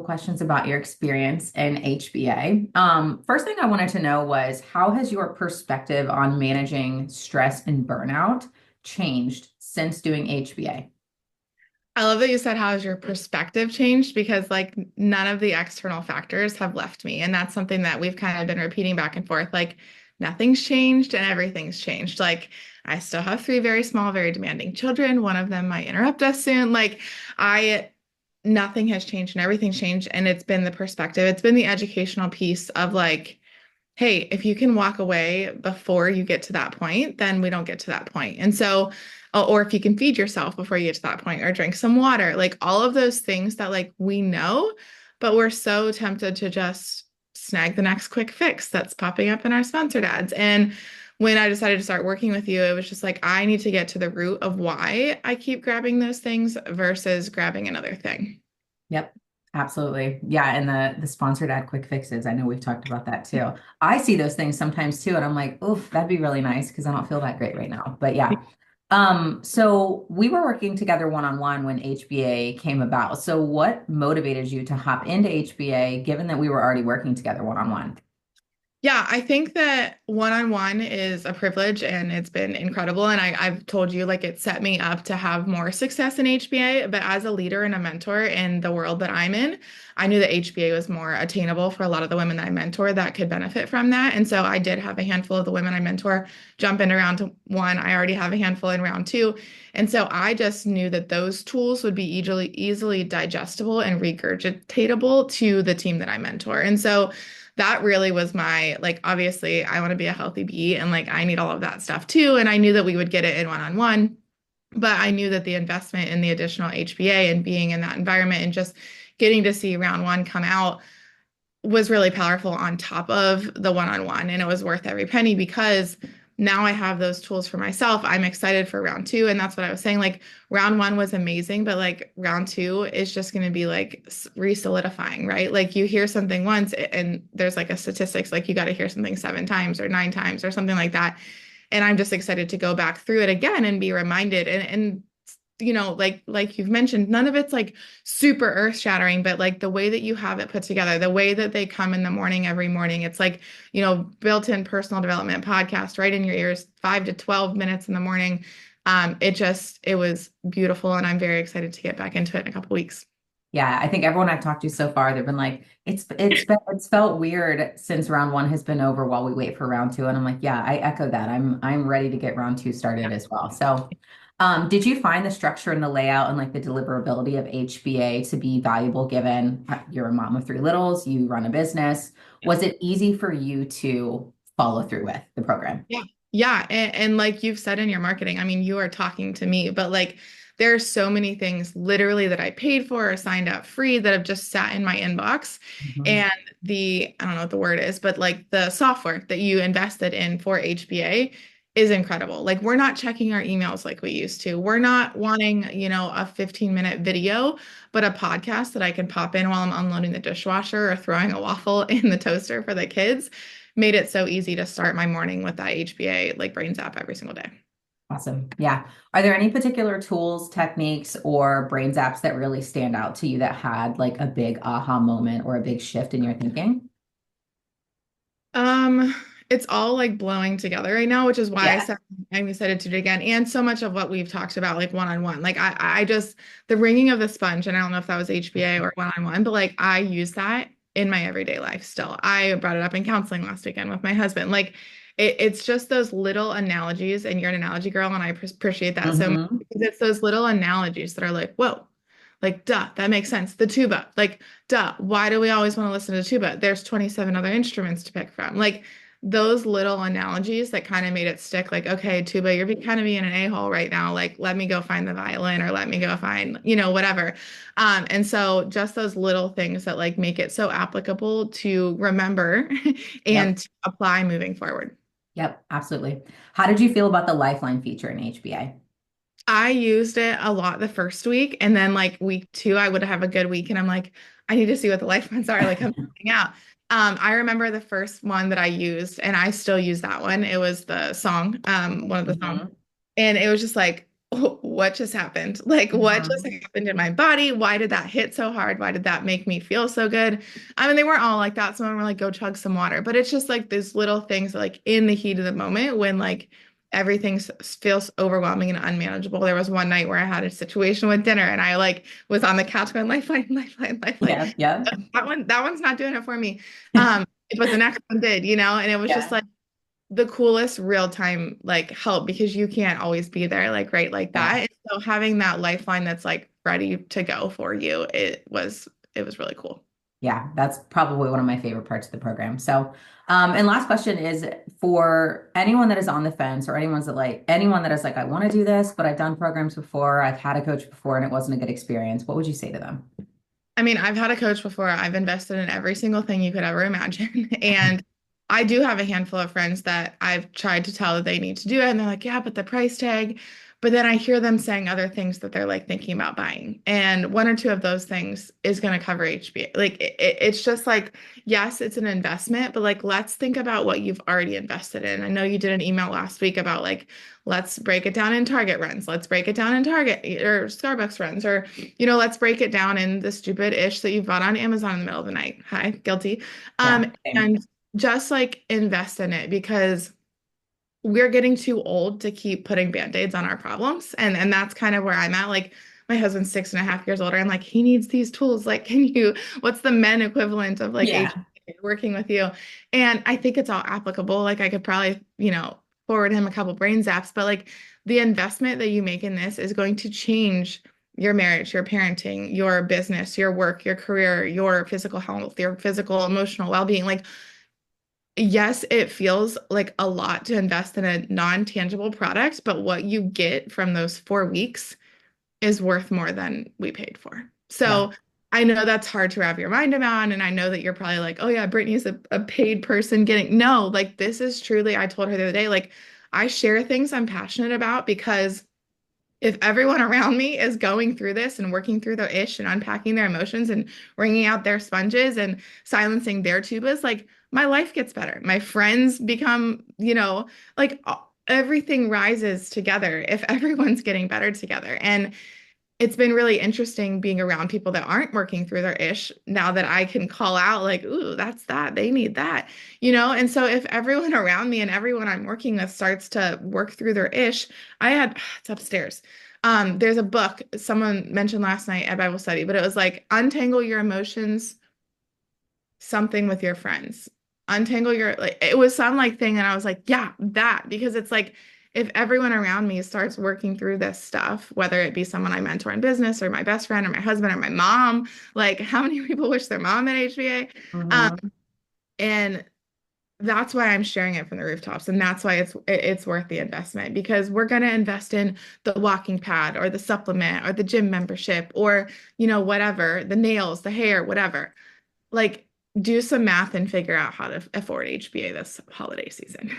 questions about your experience in HBA. First thing I wanted to know was how has your perspective on managing stress and burnout changed since doing HBA? I love that you said, how has your perspective changed? Because like none of the external factors have left me. And that's something that we've kind of been repeating back and forth. Like nothing's changed and everything's changed. Like I still have three very small, very demanding children. One of them might interrupt us soon. I, nothing has changed and everything's changed. And it's been the perspective. It's been the educational piece of like, hey, if you can walk away before you get to that point, then we don't get to that point. And so, or if you can feed yourself before you get to that point or drink some water, like all of those things that like we know, but we're so tempted to just snag the next quick fix that's popping up in our sponsored ads. And when I decided to start working with you, it was just like, I need to get to the root of why I keep grabbing those things versus grabbing another thing. Yep, absolutely. Yeah, and the sponsored ad quick fixes. I know we've talked about that too. I see those things sometimes too, and I'm like, oof, that'd be really nice because I don't feel that great right now. But yeah. So we were working together one-on-one when HBA came about. So what motivated you to hop into HBA given that we were already working together one-on-one? Yeah, I think that one-on-one is a privilege and it's been incredible. And I've told you, like, it set me up to have more success in HBA. But as a leader and a mentor in the world that I'm in, I knew that HBA was more attainable for a lot of the women that I mentor that could benefit from that. And so I did have a handful of the women I mentor jump into round one. I already have a handful in round two. And so I just knew that those tools would be easily digestible and regurgitatable to the team that I mentor. And so that really was my, like, obviously I want to be a healthy bee and like I need all of that stuff too. And I knew that we would get it in one-on-one, but I knew that the investment in the additional HBA and being in that environment and just getting to see round one come out was really powerful on top of the one-on-one. And it was worth every penny because now I have those tools for myself. I'm excited for round two. And that's what I was saying. Like round one was amazing, but like round two is just going to be like re-solidifying, right? Like you hear something once and there's like a statistics, like you got to hear something 7 times or 9 times or something like that. And I'm just excited to go back through it again and be reminded and like you've mentioned, none of it's like super earth-shattering, but like the way that you have it put together, the way that they come in the morning every morning, it's like, built-in personal development podcast right in your ears, 5 to 12 minutes in the morning. It was beautiful, and I'm very excited to get back into it in a couple weeks. Yeah, I think everyone I've talked to so far, they've been like, it's felt weird since round one has been over while we wait for round two. And I'm like, yeah, I echo that. I'm ready to get round two started as well. So did you find the structure and the layout and like the deliverability of HBA to be valuable given you're a mom of three littles, you run a business? Was it easy for you to follow through with the program? Yeah. Yeah. And like you've said in your marketing, I mean, you are talking to me, but like there are so many things literally that I paid for or signed up free that have just sat in my inbox. Mhm. And I don't know what the word is, but like the software that you invested in for HBA is incredible. Like we're not checking our emails like we used to. We're not wanting, a 15-minute video, but a podcast that I can pop in while I'm unloading the dishwasher or throwing a waffle in the toaster for the kids made it so easy to start my morning with that HBA like brains app every single day. Awesome. Yeah. Are there any particular tools, techniques, or brains apps that really stand out to you that had like a big aha moment or a big shift in your thinking? Um, it's all like blowing together right now, which is why I Yeah. said I'm excited to do it again. And so much of what we've talked about, like one-on-one, like I just the ringing of the sponge, and I don't know if that was HBA or one-on-one, but like I use that in my everyday life still. I brought it up in counseling last weekend with my husband. Like it's just those little analogies, and you're an analogy girl, and I appreciate that so much Hmm. because it's those little analogies that are like, whoa. Like, duh, that makes sense. The tuba, like, duh, why do we always want to listen to tuba? There's 27 other instruments to pick from. Like, those little analogies that kind of made it stick, like, okay, tuba, you're kind of being an a-hole right now. Like, let me go find the violin or let me go find, whatever. And so just those little things that like make it so applicable to remember Yep. and to apply moving forward. Yep. Absolutely. How did you feel about the Lifeline feature in HBA? I used it a lot the first week, and then like week two, I would have a good week, and I'm like, I need to see what the life ones are. Like I'm finding out. I remember the first one that I used, and I still use that one. It was the song, one of the songs, Hmm. and it was just like what just happened? Like, what just Mhm. happened in my body? Why did that hit so hard? Why did that make me feel so good? I mean, they weren't all like that. Some of them were like, go chug some water. But it's just like these little things that, like in the heat of the moment when like everything feels overwhelming and unmanageable. There was one night where I had a situation with dinner and I like was on the couch going, lifeline, lifeline, lifeline. Yeah, yeah. That one's not doing it for me. But the next one did, and it was just Yeah, like the coolest real time like help because you can't always be there like right like that. yeah. And so having that lifeline that's like ready to go for you, it was really cool. Yeah, that's probably one of my favorite parts of the program. So, and last question is for anyone that is on the fence or anyone that is like, I want to do this, but I've done programs before, I've had a coach before, and it wasn't a good experience. What would you say to them? I mean, I've had a coach before. I've invested in every single thing you could ever imagine. And I do have a handful of friends that I've tried to tell that they need to do it. And they're like, yeah, but the price tag. But then I hear them saying other things that they're like thinking about buying. And one or two of those things is going to cover HBA. Like it's just like, yes, it's an investment, but like, let's think about what you've already invested in. I know you did an email last week about like, let's break it down in Target runs. Let's break it down in Target or Starbucks runs or let's break it down in the stupid ish that you bought on Amazon in the middle of the night. Hi, guilty. Yeah, same. And just like invest in it because we're getting too old to keep putting band-aids on our problems. And that's kind of where I'm at. Like my husband's 6.5 years older. I'm like, he needs these tools. Like, what's the men equivalent of like Yeah, HBA working with you? And I think it's all applicable. Like I could probably, forward him a couple brain zaps, but like the investment that you make in this is going to change your marriage, your parenting, your business, your work, your career, your physical health, your physical, emotional well-being. Like yes, it feels like a lot to invest in a non-tangible product, but what you get from those 4 weeks is worth more than we paid for. yeah, So I know that's hard to wrap your mind around. And I know that you're probably like, oh yeah, Brittany's a paid person getting, no, like this is truly, I told her the other day, like I share things I'm passionate about because if everyone around me is going through this and working through their ish and unpacking their emotions and wringing out their sponges and silencing their tubas, like my life gets better. My friends become, like everything rises together if everyone's getting better together. And it's been really interesting being around people that aren't working through their ish now that I can call out like, ooh, that's that. They need that, And so if everyone around me and everyone I'm working with starts to work through their ish, it's upstairs. There's a book someone mentioned last night at Bible study, but it was like untangle your emotions, something with your friends. Untangle your like it was some like thing and I was like, yeah, that because it's like if everyone around me starts working through this stuff, whether it be someone I mentor in business or my best friend or my husband or my mom, like how many people wish their mom had HBA? Um, hmm, and that's why I'm sharing it from the rooftops, and that's why it's worth the investment because we're going to invest in the walking pad or the supplement or the gym membership or whatever, the nails, the hair, whatever. Like do some math and figure out how to afford HBA this holiday season.